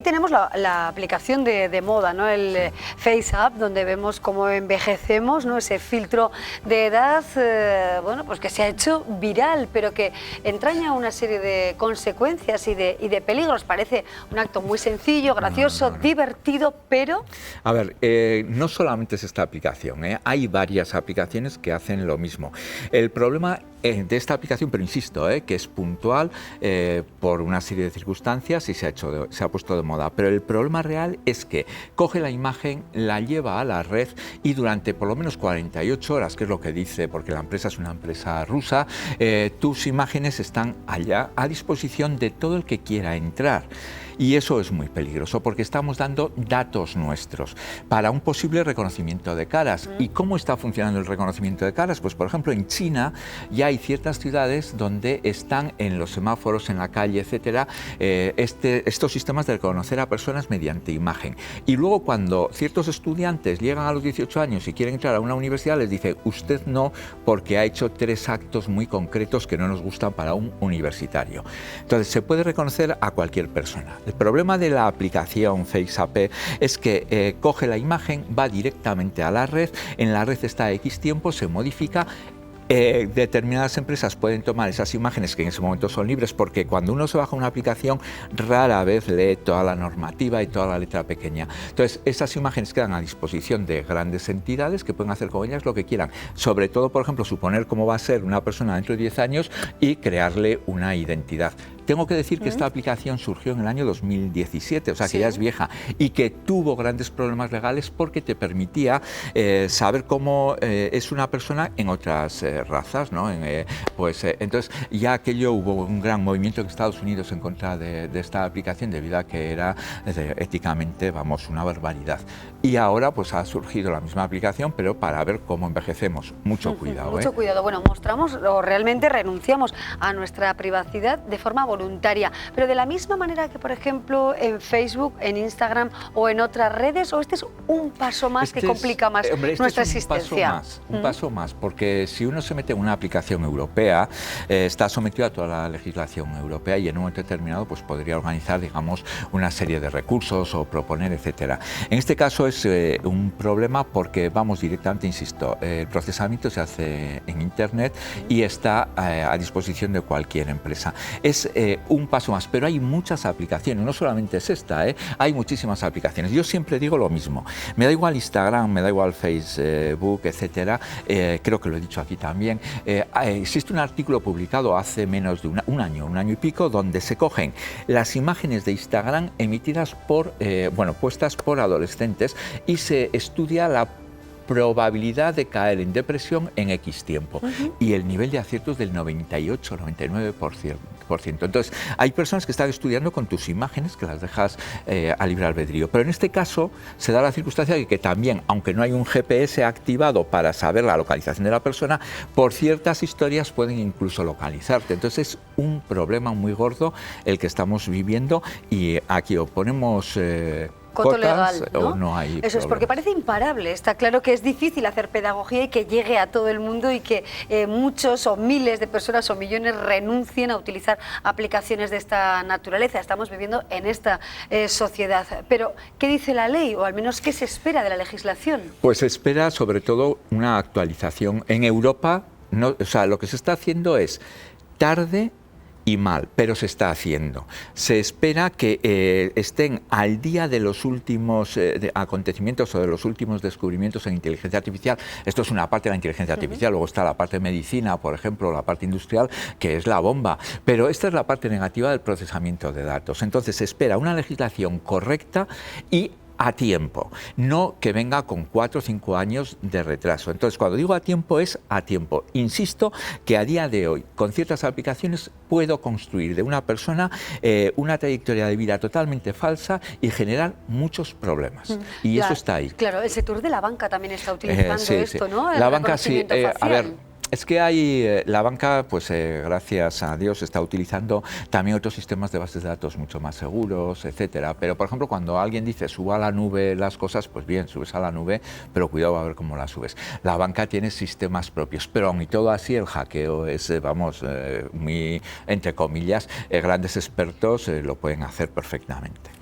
Tenemos la aplicación de moda, ¿no? El FaceApp, donde vemos cómo envejecemos, ¿no? Ese filtro de edad, bueno, pues que se ha hecho viral, pero que entraña una serie de consecuencias y de peligros. Parece un acto muy sencillo, gracioso, divertido, pero... A ver, no solamente es esta aplicación, hay varias aplicaciones que hacen lo mismo. El problema de esta aplicación, pero insisto, que es puntual por una serie de circunstancias y se ha puesto de moda, pero el problema real es que coge la imagen, la lleva a la red y durante por lo menos 48 horas, que es lo que dice, porque la empresa es una empresa rusa, tus imágenes están allá a disposición de todo el que quiera entrar. Y eso es muy peligroso porque estamos dando datos nuestros para un posible reconocimiento de caras. ¿Y cómo está funcionando el reconocimiento de caras? Pues por ejemplo en China ya hay ciertas ciudades donde están en los semáforos, en la calle, etcétera, estos sistemas de reconocer a personas mediante imagen. Y luego cuando ciertos estudiantes llegan a los 18 años y quieren entrar a una universidad, les dice usted no, porque ha hecho 3 actos muy concretos que no nos gustan para un universitario. Entonces se puede reconocer a cualquier persona. El problema de la aplicación FaceApp es que coge la imagen, va directamente a la red, en la red está X tiempo, se modifica. Determinadas empresas pueden tomar esas imágenes que en ese momento son libres, porque cuando uno se baja una aplicación rara vez lee toda la normativa y toda la letra pequeña. Entonces esas imágenes quedan a disposición de grandes entidades que pueden hacer con ellas lo que quieran, sobre todo por ejemplo suponer cómo va a ser una persona dentro de 10 años y crearle una identidad. Tengo que decir que esta aplicación surgió en el año 2017, o sea que ya es vieja, y que tuvo grandes problemas legales porque te permitía saber cómo es una persona en otras razas, ¿no? Entonces ya aquello hubo un gran movimiento en Estados Unidos en contra de esta aplicación debido a que era éticamente, vamos, una barbaridad. Y ahora pues ha surgido la misma aplicación, pero para ver cómo envejecemos. Mucho cuidado. Mucho cuidado. Bueno, mostramos o realmente renunciamos a nuestra privacidad de forma voluntaria, pero de la misma manera que, por ejemplo, en Facebook, en Instagram o en otras redes, o este es un paso más que complica más nuestra existencia. Un paso más, porque si uno se mete en una aplicación europea, está sometido a toda la legislación europea y en un momento determinado pues podría organizar, digamos, una serie de recursos o proponer, etcétera. En este caso es un problema porque vamos directamente, insisto, el procesamiento se hace en Internet y está a disposición de cualquier empresa. Es un paso más, pero hay muchas aplicaciones, no solamente es esta, hay muchísimas aplicaciones. Yo siempre digo lo mismo, me da igual Instagram, me da igual Facebook, etcétera, creo que lo he dicho aquí también. Existe un artículo publicado hace menos de un año y pico, donde se cogen las imágenes de Instagram emitidas por, puestas por adolescentes y se estudia la probabilidad de caer en depresión en X tiempo y el nivel de acierto es del 98-99%. Entonces, hay personas que están estudiando con tus imágenes que las dejas a libre albedrío, pero en este caso se da la circunstancia de que también, aunque no hay un GPS activado para saber la localización de la persona, por ciertas historias pueden incluso localizarte. Entonces es un problema muy gordo el que estamos viviendo y aquí o ponemos legal, ¿no? O no hay Eso problemas. es porque parece imparable. Está claro que es difícil hacer pedagogía y que llegue a todo el mundo y que muchos o miles de personas o millones renuncien a utilizar aplicaciones de esta naturaleza. Estamos viviendo en esta sociedad. Pero, ¿qué dice la ley? O al menos, ¿qué se espera de la legislación? Pues se espera sobre todo una actualización. En Europa, lo que se está haciendo es tarde y mal, pero se está haciendo. Se espera que estén al día de los últimos acontecimientos o de los últimos descubrimientos en inteligencia artificial. Esto es una parte de la inteligencia artificial, luego está la parte de medicina, por ejemplo, la parte industrial, que es la bomba. Pero esta es la parte negativa del procesamiento de datos. Entonces se espera una legislación correcta y a tiempo, no que venga con 4 o 5 años de retraso. Entonces, cuando digo a tiempo, es a tiempo. Insisto que a día de hoy, con ciertas aplicaciones, puedo construir de una persona una trayectoria de vida totalmente falsa y generar muchos problemas. Y eso está ahí. Claro, el sector de la banca también está utilizando esto, ¿no? La banca sí. A ver, es que hay, la banca, pues gracias a Dios, está utilizando también otros sistemas de bases de datos mucho más seguros, etcétera. Pero, por ejemplo, cuando alguien dice suba a la nube las cosas, pues bien, subes a la nube, pero cuidado a ver cómo las subes. La banca tiene sistemas propios, pero aun y todo así, el hackeo es, muy, entre comillas, grandes expertos lo pueden hacer perfectamente.